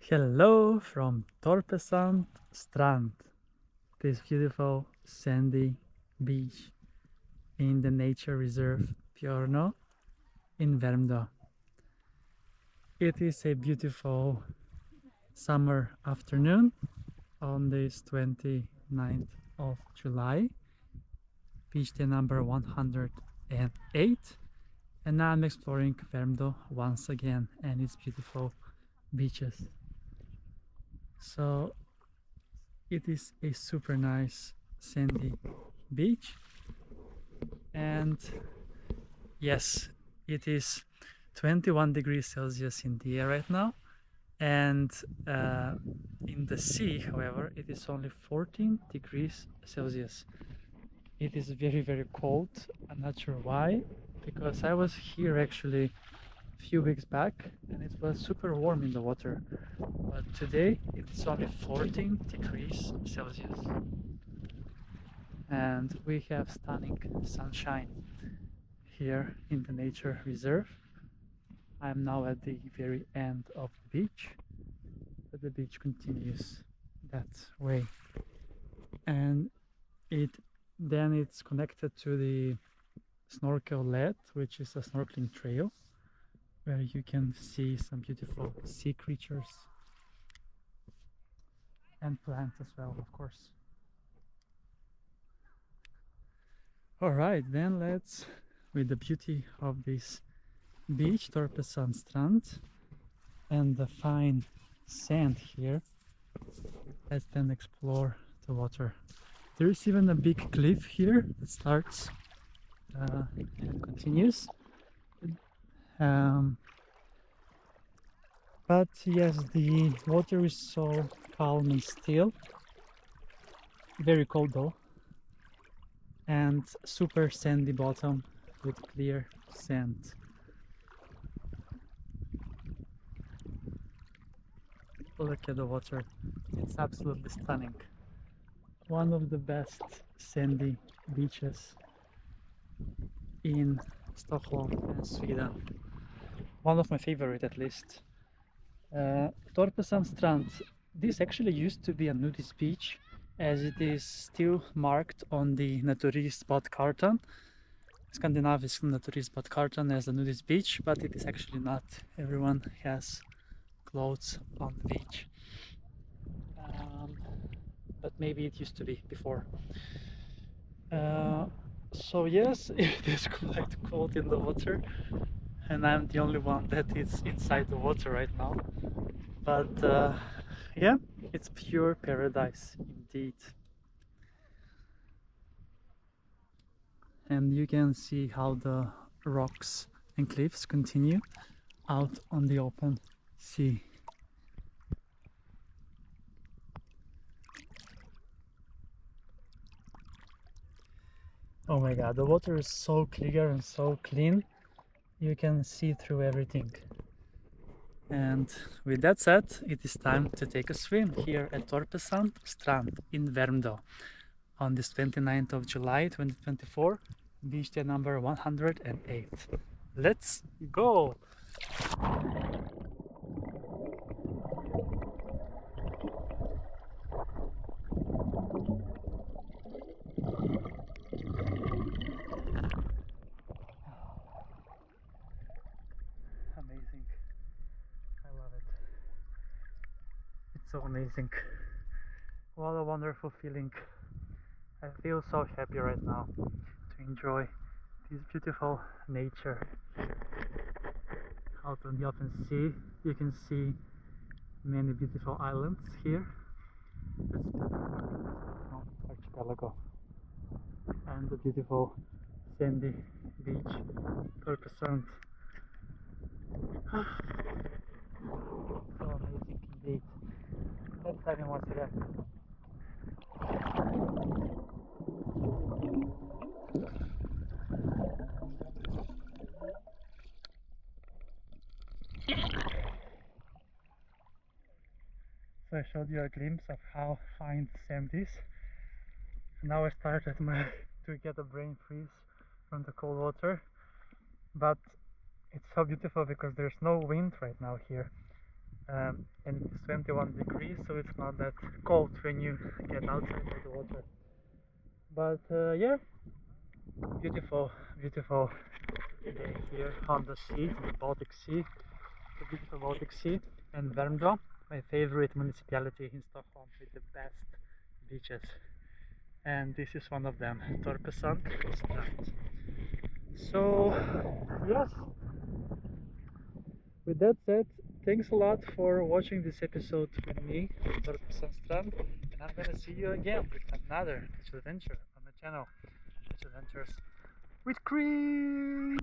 Hello from Torpesand Strand, this beautiful sandy beach in the nature reserve Björnö in Värmdö. It is a beautiful summer afternoon on this 29th of July, beach day number 108, and now I'm exploring Värmdö once again and its beautiful beaches. So it is a super nice sandy beach, and yes, it is 21 degrees Celsius in the air right now, and in the sea, however, it is only 14 degrees Celsius. It is very cold. I'm not sure why, because I was here actually a few weeks back and it was super warm in the water, but today it's only 14 degrees Celsius and we have stunning sunshine here in the nature reserve. I'm now at the very end of the beach, but the beach continues that way, and it's connected to the snorkel lead, which is a snorkeling trail where you can see some beautiful sea creatures and plants as well, of course. All right, then with the beauty of this beach, Torpesand Strand, and the fine sand here, let's then explore the water. There is even a big cliff here that starts and continues. But yes, the water is so calm and still, very cold though, and super sandy bottom with clear sand. Look at the water, it's absolutely stunning. One of the best sandy beaches in Stockholm and Sweden. One of my favorite, at least. Torpesand Strand. This actually used to be a nudist beach, as it is still marked on the Naturist Badkartan, Scandinavisk Naturist Badkartan, as a nudist beach, but it is actually not. Everyone has clothes on the beach. But maybe it used to be before. So yes, it is quite cold in the water, and I'm the only one that is inside the water right now. But yeah, it's pure paradise indeed. And you can see how the rocks and cliffs continue out on the open sea. Oh my god, the water is so clear and so clean, you can see through everything. And with that said, it is time to take a swim here at Torpesand Strand in Värmdö on this 29th of July 2024, beach day number 108. Let's go! Amazing. I love it. It's so amazing. What a wonderful feeling. I feel so happy right now to enjoy this beautiful nature. Out on the open sea, you can see many beautiful islands here. That's the archipelago. And the beautiful sandy beach, Torpesand. So amazing indeed. Let's dive in once again. So I showed you a glimpse of how fine the sand is. Now I started to get a brain freeze from the cold water, but it's so beautiful because there's no wind right now here. and it's 21 degrees, so it's not that cold when you get outside of the water. But yeah, beautiful, beautiful day here on the sea, the Baltic Sea, the beautiful Baltic Sea, and Värmdö, my favorite municipality in Stockholm with the best beaches. And this is one of them, Torpesand Strand. So yes, with that said, thanks a lot for watching this episode with me, Torpesand Strand, and I'm gonna see you again with another beach adventure on the channel, Beach Adventures with Chris.